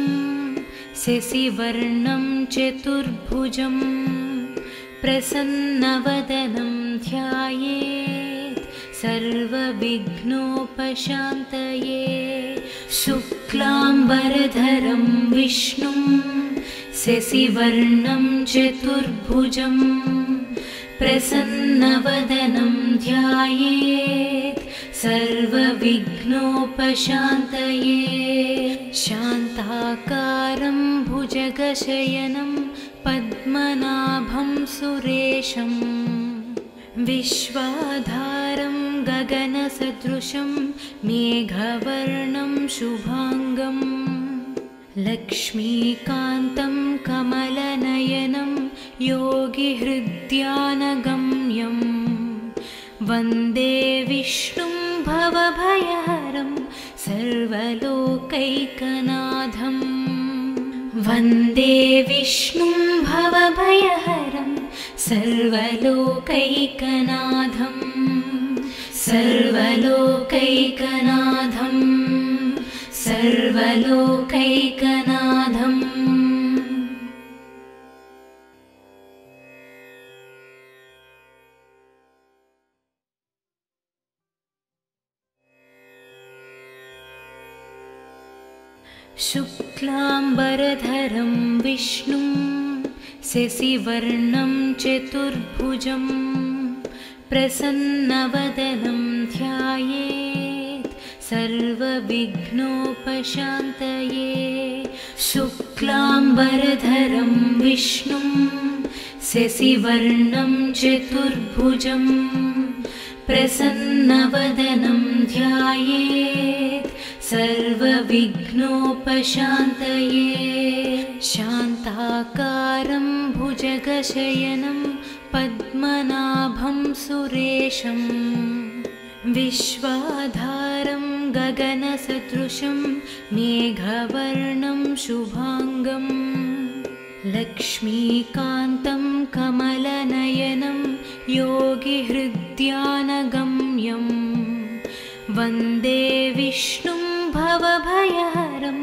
शशिवर्णं चतुर्भुजं प्रसन्नवदनं ध्यायेत् सर्वविघ्नोपशान्तये। शुक्लाम्बरधरं विष्णुं शशिवर्णं चतुर्भुजं प्रसन्नवदनं ध्यायेत् सर्वविघ्नोपशान्तये। शान्ताकारं भुजगशयनं पद्मनाभं सुरेशं विश्वाधारं गगनसदृशं मेघवर्णं शुभांगं लक्ष्मीकान्तं कमलनयनं योगिहृद्यानगम्यं वन्दे विष्णुं भवभयहरं सर्वलोकैकनाथं। वन्दे विष्णुं भवभयहरं सर्वलोकैकनाथं सर्वलोकैकनाथं सर्वलोकैकनाथं। शुक्लाम्बरधरं विष्णुं शशिवर्णं चतुर्भुजं प्रसन्नवदनं ध्यायेत् सर्वविघ्नोपशान्तये। शुक्लाम्बरधरं विष्णुं शशिवर्णं चतुर्भुजं प्रसन्नवदनं ध्यायेत् सर्वविघ्नोपशान्तये। शान्ताकारं भुजगशयनं पद्मनाभं सुरेशं विश्वाधारं गगनसदृशं मेघवर्णं शुभांगं लक्ष्मीकान्तं कमलनयनं योगिहृद्यानगम्यं वन्दे विष्णुं भवभयहरं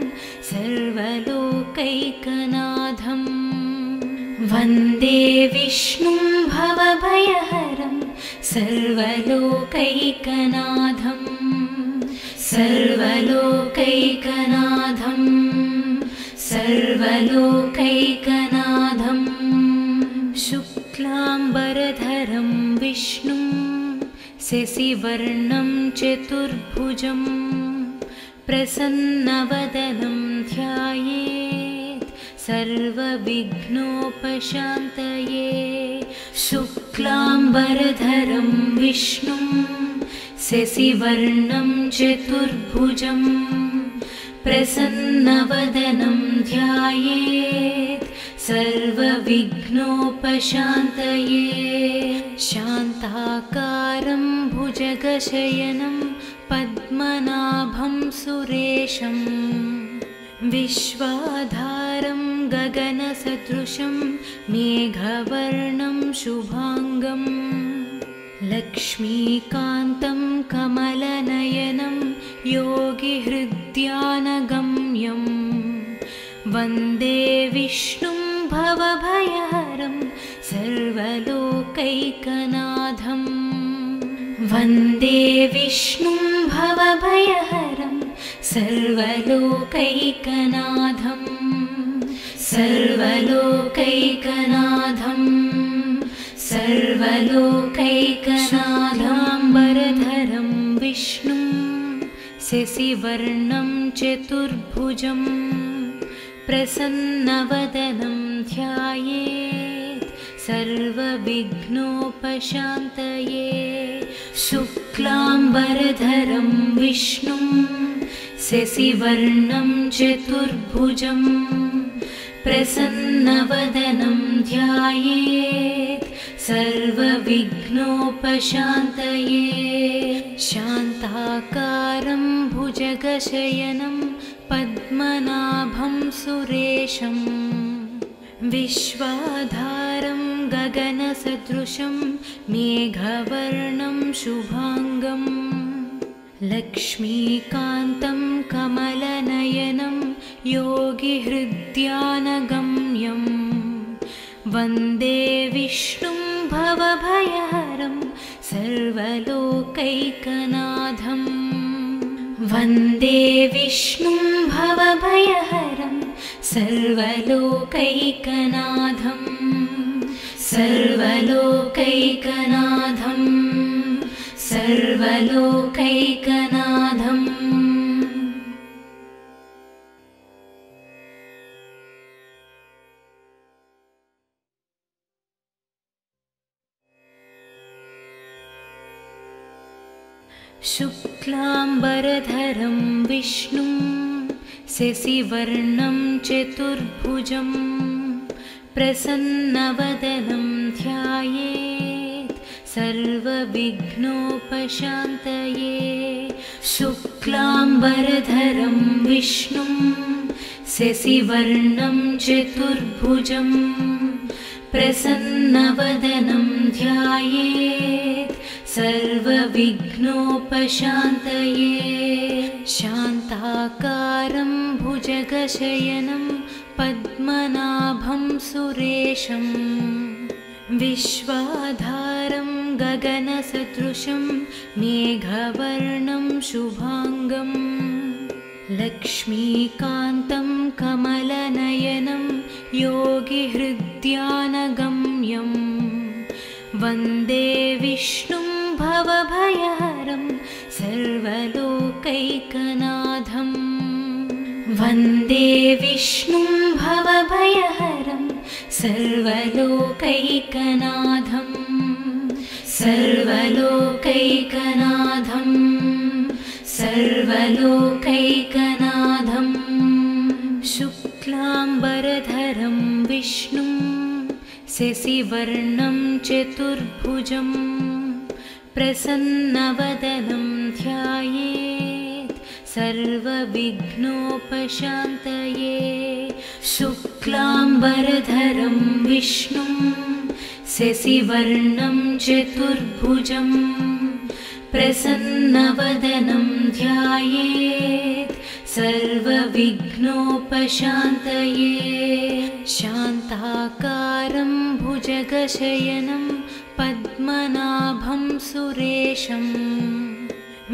सर्वलोकैकनाथं वन्दे विष्णुं भवभयहरं सर्वलोकैकनाथं सर्वलोकैकनाथं सर्वलोकैकनाथं शुक्लाम्बरधरं विष्णुं शशिवर्णं चतुर्भुजं प्रसन्नवदनं ध्यायेत् सर्वविघ्नोपशान्तये शुक्लाम्बरधरं विष्णुं शशिवर्णं चतुर्भुजं प्रसन्नवदनं ध्यायेत् सर्वविघ्नोपशान्तये शान्ताकारं भुजगशयनं पद्मनाभं सुरेशं विश्वाधारं गगनसदृशं मेघवर्णं शुभाङ्गं लक्ष्मीकान्तं कमलनयनं योगिहृद्यानगम्यं वन्दे विष्णुं भवभयहरं सर्वलोकैकनाथं वन्दे विष्णुं भवभयहरं सर्वलोकैकनाथं सर्वलोकैकनाथं सर्वलोकैकनाथाम्बरधरं विष्णुं शशिवर्णं चतुर्भुजं प्रसन्नवदनं ध्यायेत् सर्वविघ्नोपशान्तये शुक्लाम्बरधरं विष्णुं शशिवर्णं चतुर्भुजं प्रसन्नवदनं ध्यायेत् सर्वविघ्नोपशान्तये शान्ताकारं भुजगशयनं पद्मनाभं सुरेशं विश्वाधारं गगनसदृशं मेघवर्णं शुभाङ्गं लक्ष्मीकान्तं कमलनयनं योगिहृद्यानगम्यं वन्दे विष्णुं भवभयहरं सर्वलोकैकनाथं वन्दे विष्णुं भवभयहरं सर्वलोकैकनाथं सर्वलोकैकनाथं सर्वलोकैकनाथम् शुक्लाम्बरधरं विष्णुं शशिवर्णं चतुर्भुजं प्रसन्नवदनं ध्यायेत् सर्वविघ्नोपशान्तये शुक्लाम्बरधरं विष्णुं शशिवर्णं चतुर्भुजं प्रसन्नवदनं ध्यायेत् सर्वविघ्नोपशान्तये शान्ताकारं भुजगशयनं पद्मनाभं सुरेशं विश्वाधारं गगनसदृशं मेघवर्णं शुभाङ्गं लक्ष्मीकान्तं कमलनयनं योगिहृद्यानगम्यं वन्दे विष्णुं भवभयहरं सर्वलोकैकनाथं वन्दे विष्णुं भवभयहरं सर्वलोकैकनाथं सर्वलोकैकनाथं सर्वलोकैकनाथं शुक्लाम्बरधरं विष्णुं शशिवर्णं चतुर्भुजं प्रसन्नवदनं ध्यायेत् सर्वविघ्नोपशान्तये शुक्लाम्बरधरं शुक्लाम्बरधरं विष्णुं शशिवर्णं चतुर्भुजं प्रसन्नवदनं ध्यायेत् सर्वविघ्नोपशान्तये शान्ताकारं भुजगशयनं पद्मनाभं सुरेशं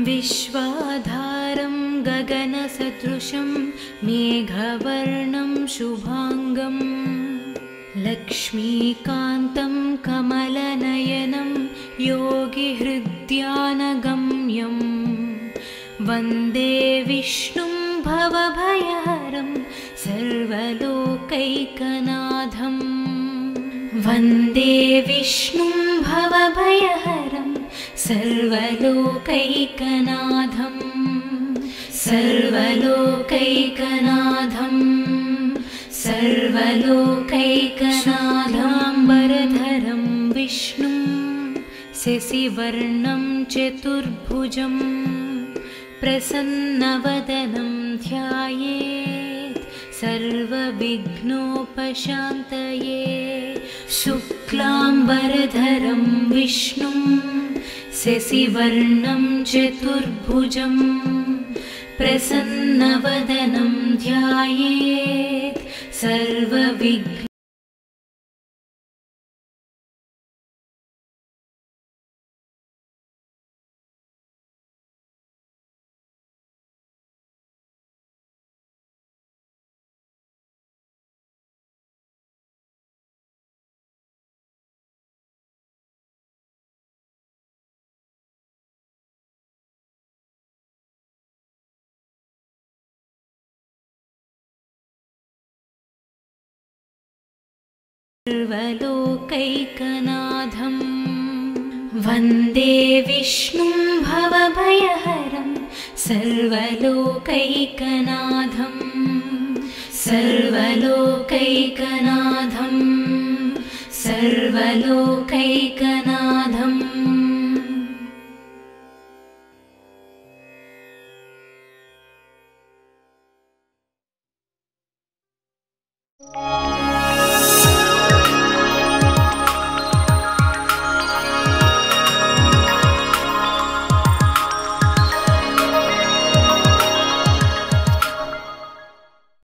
विश्वाधारं गगनसदृशं मेघवर्णं शुभाङ्गं लक्ष्मीकान्तं कमलनयनं योगिहृद्यानगम्यं वन्दे विष्णुं भवभयहरं सर्वलोकैकनाथं वन्दे विष्णुं भवभयहरं सर्वलोकैकनाथं सर्वलोकैकनाथं सर्वलोकैकनाथाम्बरधरं विष्णुं शशिवर्णं चतुर्भुजं प्रसन्नवदनं ध्यायेत् सर्वविघ्नोपशान्तये शुक्लाम्बरधरं विष्णुं शशिवर्णं चतुर्भुजं प्रसन्नवदनं ध्यायेत् सर्वविघ्न सर्वलोकैकनाथं वन्दे विष्णुं भवभयहरं सर्वलोकैकनाथं सर्वलोकैकनाथं सर्वलोकैकनाथम्